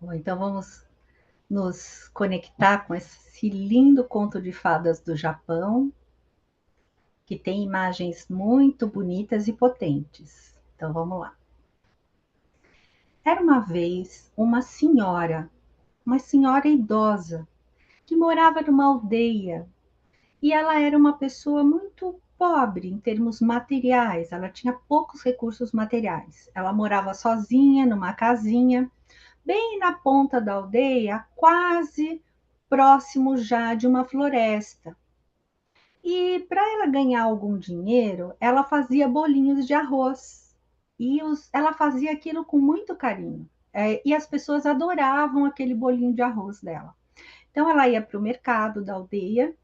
Bom, então vamos nos conectar com esse lindo conto de fadas do Japão, que tem imagens muito bonitas e potentes. Então vamos lá. Era uma vez uma senhora idosa, que morava numa aldeia. E ela era uma pessoa muito pobre em termos materiais, ela tinha poucos recursos materiais. Ela morava sozinha numa casinha, bem na ponta da aldeia, quase próximo já de uma floresta. E para ela ganhar algum dinheiro, ela fazia bolinhos de arroz. Ela fazia aquilo com muito carinho. E as pessoas adoravam aquele bolinho de arroz dela. Então ela ia para o mercado da aldeia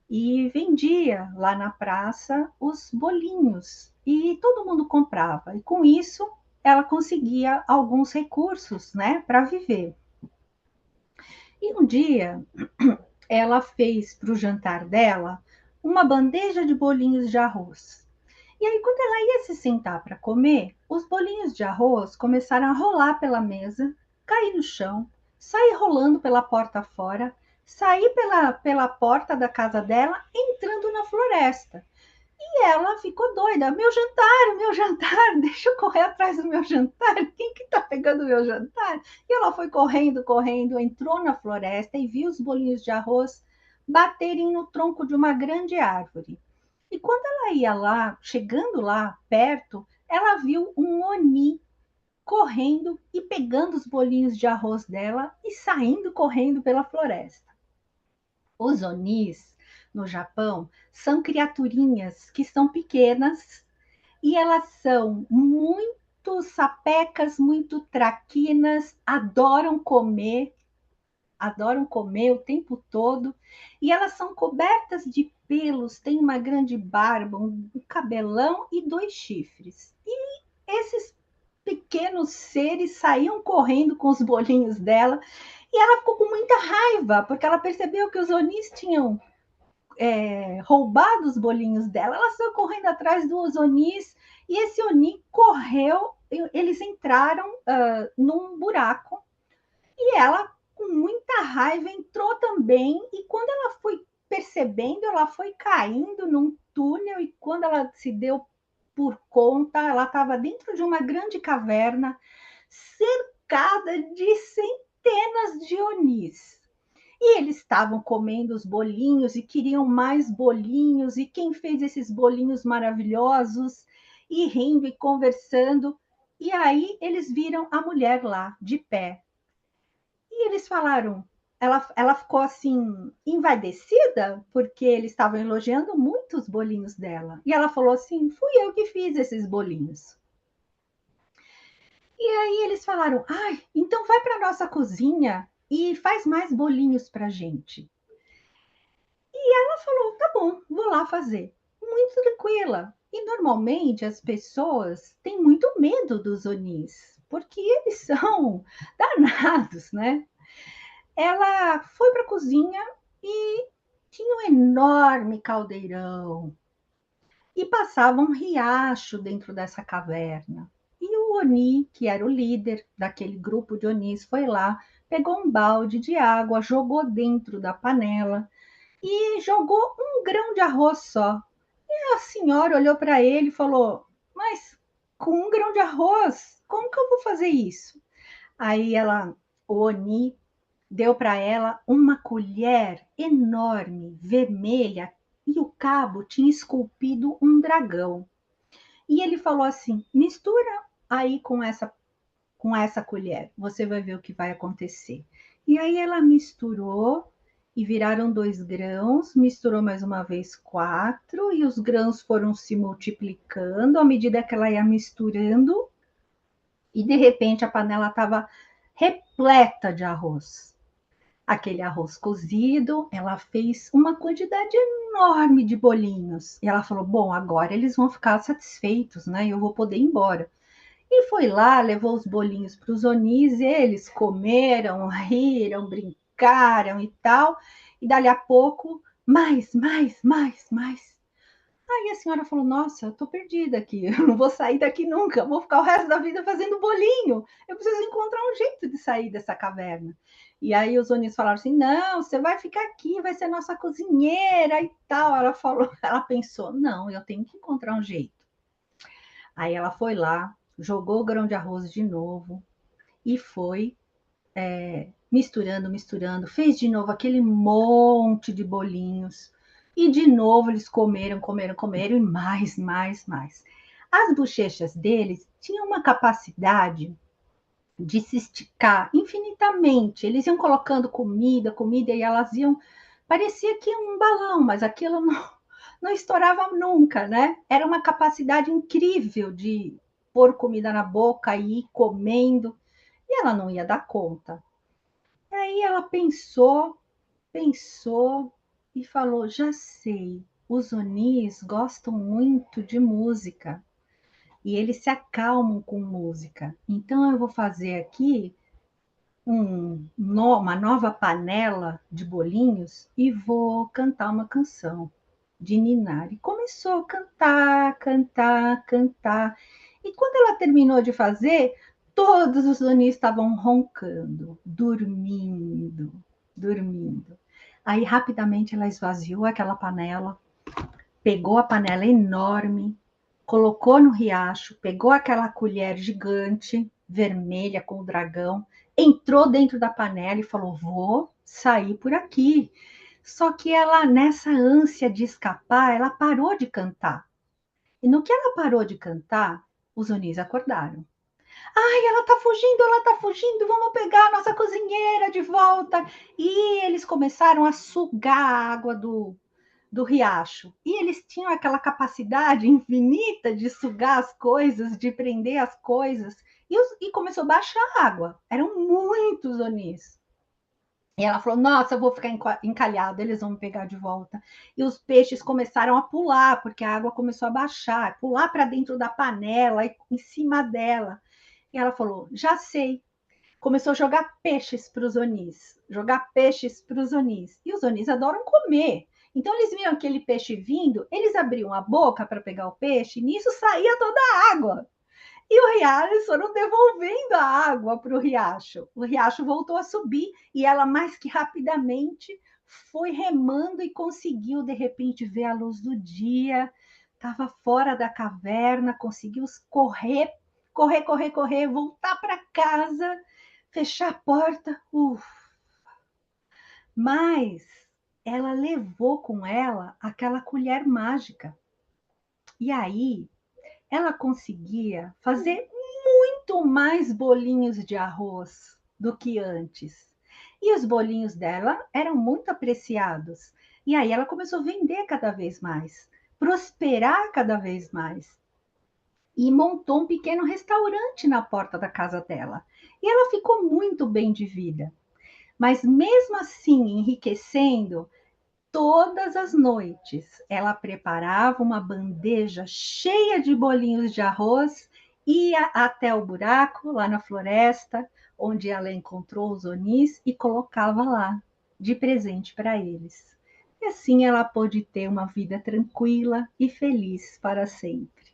e vendia lá na praça os bolinhos. E todo mundo comprava. E com isso ela conseguia alguns recursos, né, para viver. E um dia ela fez para o jantar dela uma bandeja de bolinhos de arroz. E aí, quando ela ia se sentar para comer, os bolinhos de arroz começaram a rolar pela mesa, cair no chão, sair rolando pela porta fora, sair pela porta da casa dela, entrando na floresta. E ela ficou doida. Meu jantar, deixa eu correr atrás do meu jantar. Quem que tá pegando o meu jantar? E ela foi correndo, correndo, entrou na floresta e viu os bolinhos de arroz baterem no tronco de uma grande árvore. E quando ela ia lá, chegando lá perto, ela viu um oni correndo e pegando os bolinhos de arroz dela e saindo correndo pela floresta. Os onis, no Japão, são criaturinhas que são pequenas e elas são muito sapecas, muito traquinas, adoram comer o tempo todo, e elas são cobertas de pelos, têm uma grande barba, um cabelão e dois chifres. E esses pequenos seres saíam correndo com os bolinhos dela, e ela ficou com muita raiva, porque ela percebeu que os onis tinham roubado os bolinhos dela. Ela saiu correndo atrás dos onis, e esse oni correu, eles entraram num buraco, e ela, com muita raiva, entrou também. E quando ela foi percebendo, ela foi caindo num túnel. E quando ela se deu por conta, ela estava dentro de uma grande caverna, cercada de centenas de onis. E eles estavam comendo os bolinhos e queriam mais bolinhos. E quem fez esses bolinhos maravilhosos? E rindo e conversando. E aí eles viram a mulher lá, de pé, e eles falaram, ela ficou assim, envaidecida, porque eles estavam elogiando muito os bolinhos dela. E ela falou assim: fui eu que fiz esses bolinhos. E aí eles falaram: ai, então vai para a nossa cozinha e faz mais bolinhos para gente. E ela falou: tá bom, vou lá fazer. Muito tranquila. E normalmente as pessoas têm muito medo dos onis, porque eles são danados, né? Ela foi para a cozinha e tinha um enorme caldeirão e passava um riacho dentro dessa caverna. E o Oni, que era o líder daquele grupo de Onis, foi lá, pegou um balde de água, jogou dentro da panela e jogou um grão de arroz só. E a senhora olhou para ele e falou: mas com um grão de arroz, como que eu vou fazer isso? Aí o Oni deu para ela uma colher enorme, vermelha, e o cabo tinha esculpido um dragão. E ele falou assim: mistura aí com essa colher, você vai ver o que vai acontecer. E aí ela misturou e viraram 2 grãos, misturou mais uma vez 4, e os grãos foram se multiplicando à medida que ela ia misturando, e de repente a panela estava repleta de arroz. Aquele arroz cozido, ela fez uma quantidade enorme de bolinhos. E ela falou: bom, agora eles vão ficar satisfeitos, né? Eu vou poder ir embora. E foi lá, levou os bolinhos para os onis, e eles comeram, riram, brincaram e tal. E dali a pouco, mais, mais, mais, mais. Aí a senhora falou: nossa, eu tô perdida aqui, eu não vou sair daqui nunca, eu vou ficar o resto da vida fazendo bolinho. Eu preciso encontrar um jeito de sair dessa caverna. E aí os Onis falaram assim: não, você vai ficar aqui, vai ser nossa cozinheira e tal. Ela falou, ela pensou: não, eu tenho que encontrar um jeito. Aí ela foi lá, jogou o grão de arroz de novo e foi misturando, misturando, fez de novo aquele monte de bolinhos. E de novo eles comeram, comeram, comeram e mais, mais, mais. As bochechas deles tinham uma capacidade de se esticar infinitamente. Eles iam colocando comida, comida, e elas iam. Parecia que um balão, mas aquilo não estourava nunca, né? Era uma capacidade incrível de pôr comida na boca e ir comendo, e ela não ia dar conta. Aí ela pensou, pensou e falou: já sei, os Onis gostam muito de música e eles se acalmam com música. Então eu vou fazer aqui uma nova panela de bolinhos e vou cantar uma canção de ninar. E começou a cantar, cantar, cantar. E quando ela terminou de fazer, todos os Onis estavam roncando, dormindo, dormindo. Aí rapidamente ela esvaziou aquela panela, pegou a panela enorme, colocou no riacho, pegou aquela colher gigante, vermelha com o dragão, entrou dentro da panela e falou: vou sair por aqui. Só que ela, nessa ânsia de escapar, ela parou de cantar. E no que ela parou de cantar, os Onis acordaram. Ai, ela tá fugindo, vamos pegar a nossa cozinheira de volta. E eles começaram a sugar a água do riacho. E eles tinham aquela capacidade infinita de sugar as coisas, de prender as coisas. E começou a baixar a água. Eram muitos Onis. E ela falou: nossa, eu vou ficar encalhada, eles vão me pegar de volta. E os peixes começaram a pular, porque a água começou a baixar, pular para dentro da panela, e em cima dela. E ela falou: já sei. Começou a jogar peixes para os Onis, jogar peixes para os Onis. E os Onis adoram comer. Então eles viam aquele peixe vindo, eles abriam a boca para pegar o peixe, e nisso saía toda a água. E o riacho, eles foram devolvendo a água para o riacho. O riacho voltou a subir e ela, mais que rapidamente, foi remando e conseguiu, de repente, ver a luz do dia. Estava fora da caverna, conseguiu correr, correr, correr, correr, voltar para casa, fechar a porta. Mas ela levou com ela aquela colher mágica. E aí ela conseguia fazer muito mais bolinhos de arroz do que antes. E os bolinhos dela eram muito apreciados. E aí ela começou a vender cada vez mais, prosperar cada vez mais. E montou um pequeno restaurante na porta da casa dela. E ela ficou muito bem de vida. Mas mesmo assim, enriquecendo, todas as noites ela preparava uma bandeja cheia de bolinhos de arroz, ia até o buraco lá na floresta, onde ela encontrou os Onis e colocava lá de presente para eles. E assim ela pôde ter uma vida tranquila e feliz para sempre.